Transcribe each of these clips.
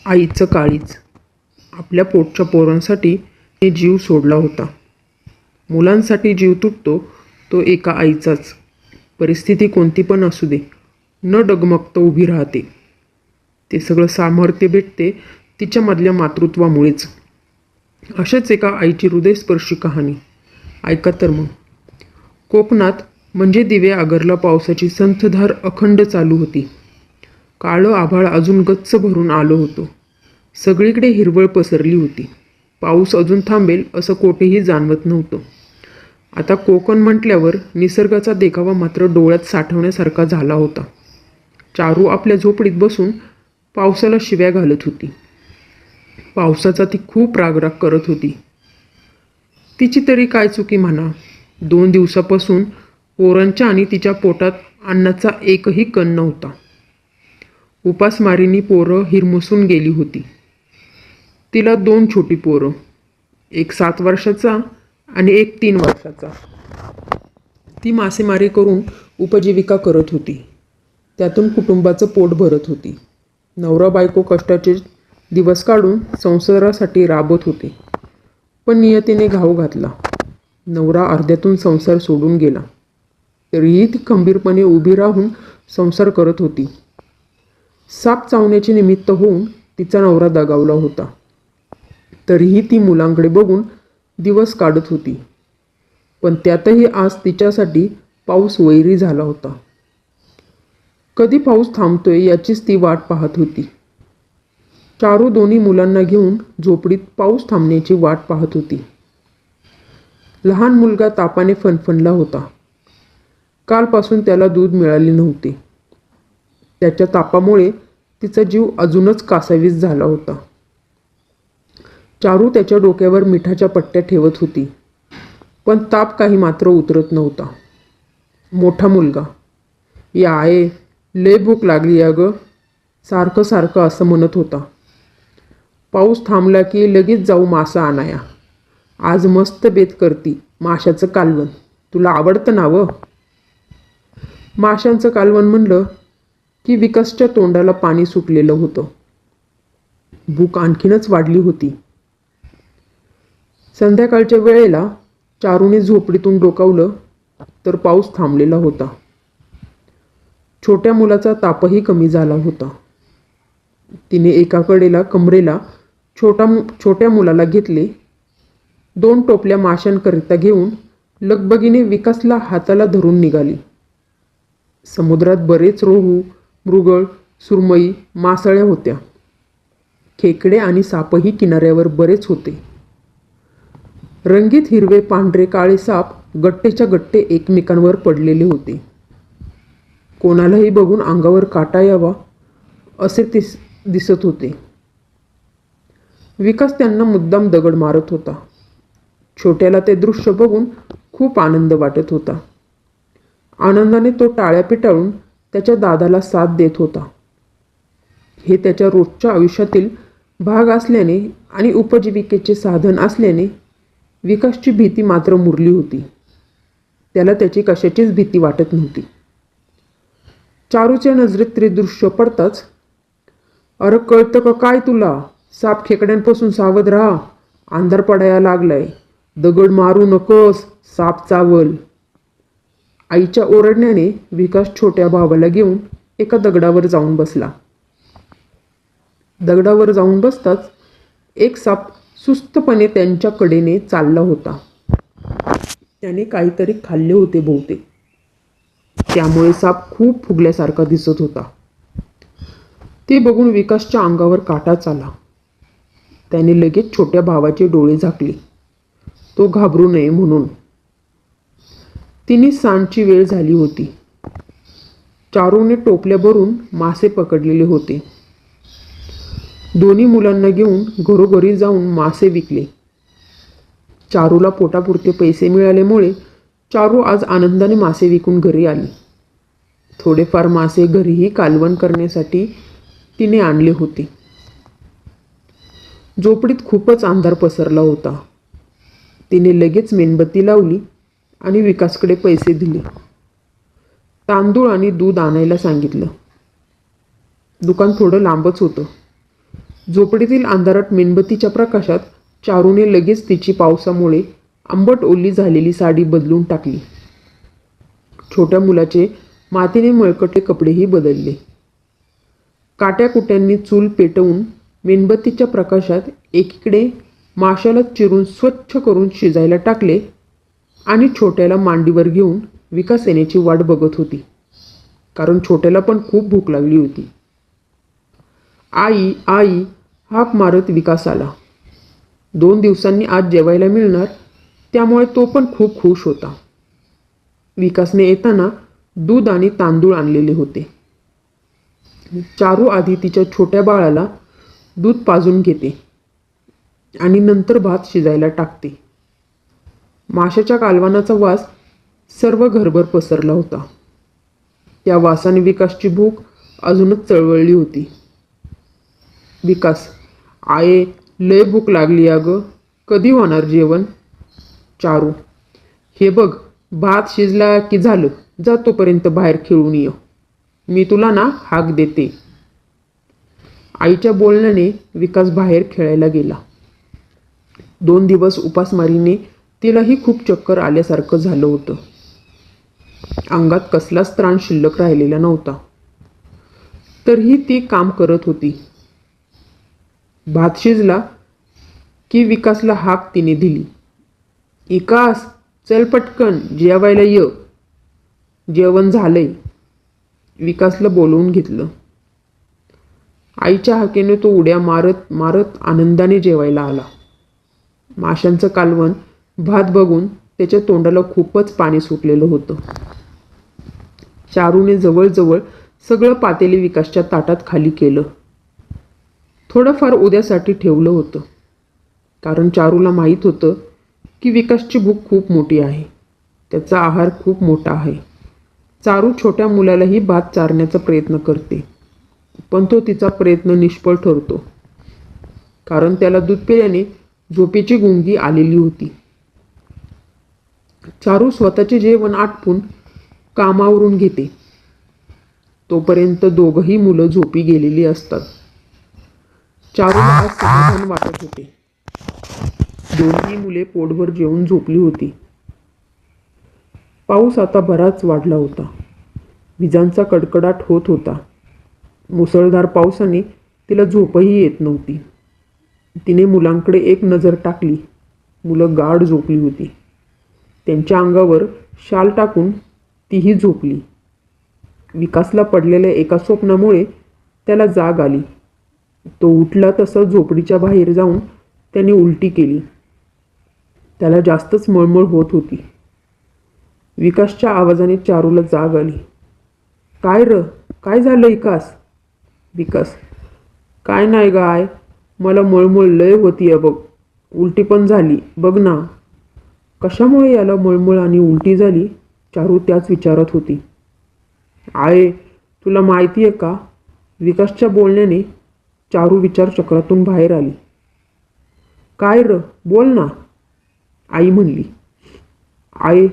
आईचं काळीज. आपल्या पोटच्या पोरांसाठी तिने जीव सोडला होता. मुलांसाठी जीव तुटतो तो एका आईचाच. परिस्थिती कोणती पण असू दे, न डगमगता उभी राहते. ते सगळं सामर्थ्य भेटते तिच्यामधल्या मातृत्वामुळेच. अशाच एका आईची हृदयस्पर्शी कहाणी ऐका तर मग. कोकणात म्हणजे दिवे आगरला पावसाची संतधार अखंड चालू होती. काळं आभाळ अजून गच्च भरून आलं होतं. सगळीकडे हिरवळ पसरली होती. पाऊस अजून थांबेल असं कोठेही जाणवत नव्हतं. आता कोकण म्हटल्यावर निसर्गाचा देखावा मात्र डोळ्यात साठवण्यासारखा झाला होता. चारू आपल्या झोपडीत बसून पावसाला शिव्या घालत होती. पावसाचा ती खूप रागराग करत होती. तिची तरी काय चुकी म्हणा. 2 दिवसापासून पोरांच्या आणि तिच्या पोटात अन्नाचा एकही कण नव्हता. उपासमारीनी पोरं हिरमुसून गेली होती. तिला 2 छोटी पोरं, एक 7 वर्षाचा आणि एक 3 वर्षाचा. ती मासेमारी करून उपजीविका करत होती. त्यातून कुटुंबाचं पोट भरत होती. नवरा बायको कष्टाचे दिवस काढून संसारासाठी राबत होते. पण नियतीने घाव घातला. नवरा अर्ध्यातून संसार सोडून गेला. तरीही ती खंबीरपणे उभी राहून संसार करत होती. साप चावण्याचे निमित्त होऊन तिचा नवरा दगावला होता. तरीही ती मुलांकडे बघून दिवस काढत होती. पण त्यातही आज तिच्यासाठी पाऊस वैरी झाला होता. कधी पाऊस थांबतोय याचीच ती वाट पाहत होती. चारू दोन्ही मुलांना घेऊन झोपडीत पाऊस थांबण्याची वाट पाहत होती. लहान मुलगा तापाने फणफणला होता. कालपासून त्याला दूध मिळाले नव्हते. त्याच्या तापामुळे तिचा जीव अजूनच कासावीस झाला होता. चारू त्याच्या डोक्यावर मिठाच्या पट्ट्या ठेवत होती. पण ताप काही मात्र उतरत नव्हता. मोठा मुलगा, या आहे, लय भूक लागली या ग, सारखं सारखं असं म्हणत होता. पाऊस थांबला की लगेच जाऊ मासा आणाया. आज मस्त बेत करती माशाचं कालवण, तुला आवडतं ना व? माशांचं कालवण म्हणलं की विकासच्या तोंडाला पाणी सुटलेलं होतं. भूक आणखीनच वाढली होती. संध्याकाळच्या वेळेला चारूने झोपडीतून डोकावलं तर पाऊस थांबलेला होता. छोट्या मुलाचा तापही कमी झाला होता. तिने एका कडेला कमरेला छोट्या मुलाला घेतले. 2 टोपल्या माशांकरिता घेऊन लगबगीने विकासला हाताला धरून निघाली. समुद्रात बरेच रोहू, मृगळ, सुरमई, मासळ्या होत्या. खेकडे आणि सापही किनाऱ्यावर बरेच होते. रंगीत हिरवे, पांढरे, काळे साप गट्टेच्या गट्टे एकमेकांवर पडलेले होते. कोणालाही बघून अंगावर काटा यावा असे दिसत होते. विकास त्यांना मुद्दाम दगड मारत होता. छोट्याला ते दृश्य बघून खूप आनंद वाटत होता. आनंदाने तो टाळ्या पिटाळून त्याच्या दादाला साथ देत होता. हे त्याच्या रोजच्या आयुष्यातील भाग असल्याने आणि उपजीविकेचे साधन असल्याने विकासची भीती मात्र मुरली होती. त्याला त्याची कशाचीच भीती वाटत नव्हती. चारूच्या नजरेत ते दृश्य पडताच, अरे कळतं का काय तुला? साप खेकड्यांपासून सावध राहा, अंधार पडायला लागलाय, दगड मारू नकोस, साप चावल. आईच्या ओरडण्याने विकास छोट्या भावाला घेऊन एका दगडावर जाऊन बसला. दगडावर जाऊन बसताच एक साप सुस्तपणे त्यांच्या कडेने चालला होता. त्याने काहीतरी खाल्ले होते बहुतेक. त्यामुळे साप खूप फुगल्यासारखा दिसत होता. ते बघून विकासच्या अंगावर काटाच आला. त्याने लगेच छोट्या भावाचे डोळे झाकले, तो घाबरू नये म्हणून. तिने सांजची वेळ झाली होती. चारूने टोपल्या भरून मासे पकडलेले होते. दोन्ही मुलांना घेऊन घरोघरी जाऊन मासे विकले. चारूला पोटापुरते पैसे मिळाल्यामुळे चारू आज आनंदाने मासे विकून घरी आली. थोडेफार मासे घरीही कालवण करण्यासाठी तिने आणले होते. झोपडीत खूपच अंधार पसरला होता. तिने लगेच मेणबत्ती लावली आणि विकासकडे पैसे दिले. तांदूळ आणि दूध आणायला सांगितलं. दुकान थोडं लांबच होतं. झोपडीतील अंधारात मेणबत्तीच्या प्रकाशात चारूने लगेच तिची पावसामुळे आंबट ओली झालेली साडी बदलून टाकली. छोट्या मुलाचे मातीने मळकटले कपडेही बदलले. काट्याकुट्यांनी चूल पेटवून मेणबत्तीच्या प्रकाशात एकीकडे माशाला चिरून स्वच्छ करून शिजायला टाकले आणि छोट्याला मांडीवर घेऊन विकास येण्याची वाट बघत होती. कारण छोट्याला पण खूप भूक लागली होती. आई आई हाक मारत विकास आला. 2 दिवसांनी आज जेवायला मिळणार, त्यामुळे तो पण खूप खुश होता. विकासने येताना दूध आणि तांदूळ आणलेले होते. चारू आधी तिच्या छोट्या बाळाला दूध पाजून घेते आणि नंतर भात शिजायला टाकते. माशाच्या कालवानाचा वास सर्व घरभर पसरला होता. त्या वासाने विकासची भूक अजूनच चळवळली होती. विकास, आये लय भूक लागली अगं, कधी होणार जेवण? चारू, हे बघ भात शिजला की झालं, जा तोपर्यंत बाहेर खेळून ये, मी तुला ना हाक देते. आईच्या बोलण्याने विकास बाहेर खेळायला गेला. 2 दिवस उपासमारीने तिलाही खूप चक्कर आल्यासारखं झालं होतं. अंगात कसलाच त्राण शिल्लक राहिलेला नव्हता. तरीही ती काम करत होती. भात शिजला की विकासला हाक तिने दिली. विकास, चल पटकन जेवायला ये, जेवण झालंय. विकासला बोलवून घेतलं. आईच्या हाकेने तो उड्या मारत मारत आनंदाने जेवायला आला. माशांचं कालवण भात बघून त्याच्या तोंडाला खूपच पाणी सुटलेलं होतं. चारूने जवळजवळ सगळं पातेले विकासच्या ताटात खाली केलं. थोडंफार उद्यासाठी ठेवलं होतं, कारण चारूला माहीत होतं की विकासची भूक खूप मोठी आहे, त्याचा आहार खूप मोठा आहे. चारू छोट्या मुलालाही भात चारण्याचा प्रयत्न करते, पण तो तिचा प्रयत्न निष्फळ ठरतो, कारण त्याला दूध पिल्याने झोपेची गुंगी आलेली होती. चारू स्वतःचे जेवण आटपून कामावरून घेते. तोपर्यंत दोघंही मुलं झोपी गेलेली असतात. चारूला आज समाधान वाटत होते. दोन्ही मुले पोटभर जेवून झोपली होती. पाऊस आता बराच वाढला होता. विजांचा कडकडाट होत होता. मुसळधार पावसाने तिला झोपही येत नव्हती. तिने मुलांकडे एक नजर टाकली. मुलं गाढ झोपली होती. त्यांच्या अंगावर शाल टाकून तीही झोपली. विकासला पडलेल्या एका स्वप्नामुळे त्याला जाग आली. तो उठला तसा झोपडीच्या बाहेर जाऊन त्याने उलटी केली. त्याला जास्तच मळमळ होत होती. विकासच्या आवाजाने चारूला जाग आली. काय र, काय झालं विकास? विकास, काय नाही गाय, मला मळमळ लय होतीये बघ, उलटी पण झाली बघ ना. कशामुळे याला मळमळ आणि उलटी झाली? चारू त्याच विचारत होती. आये, तुला माहिती आहे का? विकासच्या बोलण्याने चारू विचारचक्रातून बाहेर आली. काय र, बोल ना, आई म्हणली. आये,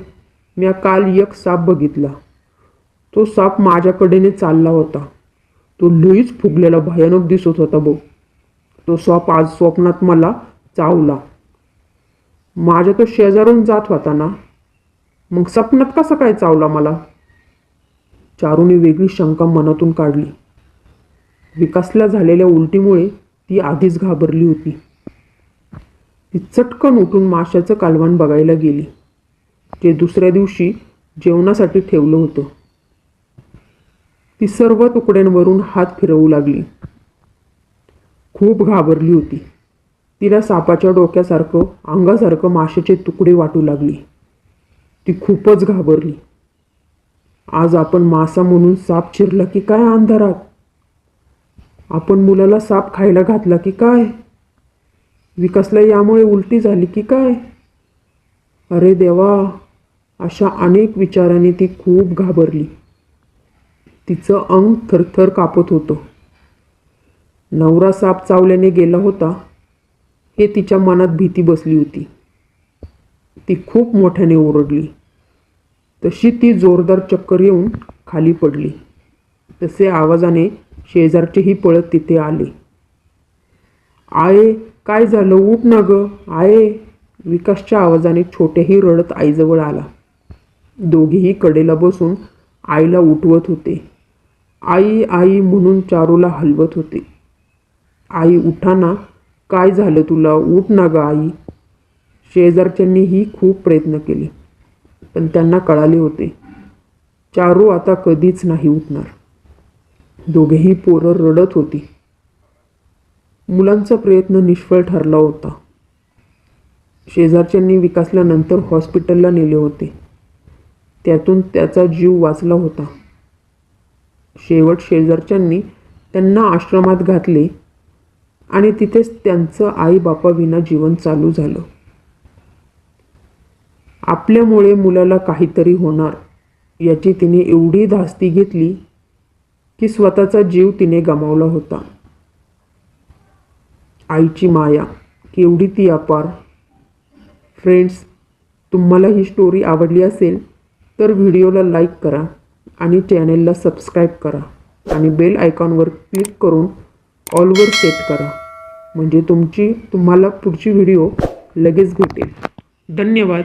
मी काल एक साप बघितला. तो साप माझ्याकडेने चालला होता. तो लईच फुगलेला भयानक दिसत होता बघ. तो साप आज स्वप्नात मला चावला. माझ्या तो शेजारून जात होता ना, मग स्वप्नात कसा काय चावला मला? चारूने वेगळी शंका मनातून काढली. विकासला झालेल्या उलटीमुळे ती आधीच घाबरली होती. ती चटकन उठून माशाचं कालवण बघायला गेली. ते दुसऱ्या दिवशी जेवणासाठी ठेवलं होतं. ती सर्व तुकड्यांवरून हात फिरवू लागली. खूप घाबरली होती. तिला सापाच्या डोक्यासारखं अंगासारखं माशाचे तुकडे वाटू लागले. ती खूपच घाबरली. आज आपण मासा म्हणून साप चिरला की काय अंधारात? आपण मुलाला साप खायला घातला की काय? विकासला यामुळे उलटी झाली की काय? अरे देवा, अशा अनेक विचारांनी ती खूप घाबरली. तिचं अंग थरथर कापत होतं. नवरा साप चावल्याने गेला होता हे तिच्या मनात भीती बसली होती. ती खूप मोठ्याने ओरडली. तशी ती जोरदार चक्कर येऊन खाली पडली. तसे आवाजाने शेजारचेही पळत तिथे आले. आये, काय झालं? उठ ना गं आये. विकासच्या आवाजाने छोट्याही रडत आईजवळ आला. दोघेही कडेला बसून आईला उठवत होते. आई आई म्हणून चारूला हलवत होते. आई उठा ना, काय झालं तुला? उठ ना गं आई. शेजारच्यांनीही खूप प्रयत्न केले, पण त्यांना कळाले होते चारू आता कधीच नाही उठणार. दोघेही पोरं रडत होती. मुलांचा प्रयत्न निष्फळ ठरला होता. शेजारच्यांनी विकासला नंतर हॉस्पिटलला नेले होते. त्यातून त्याचा जीव वाचला होता. शेवट शेजारच्यांनी त्यांना आश्रमात घातले आणि तिथेच त्यांचं आईबापाविना जीवन चालू झालं. आपल्यामुळे मुलाला काहीतरी होणार याची तिने एवढी धास्ती घेतली की स्वतःचा जीव तिने गमावला होता. आईची माया केवढी ती अपार. फ्रेंड्स, तुम्हाला ही स्टोरी आवडली असेल तर व्हिडिओला लाईक करा आणि चॅनेलला सबस्क्राईब करा आणि बेल आयकॉनवर क्लिक करून ऑलवर सेट करा, म्हणजे तुम्हाला पुढची व्हिडिओ लगेच भेटेल. धन्यवाद.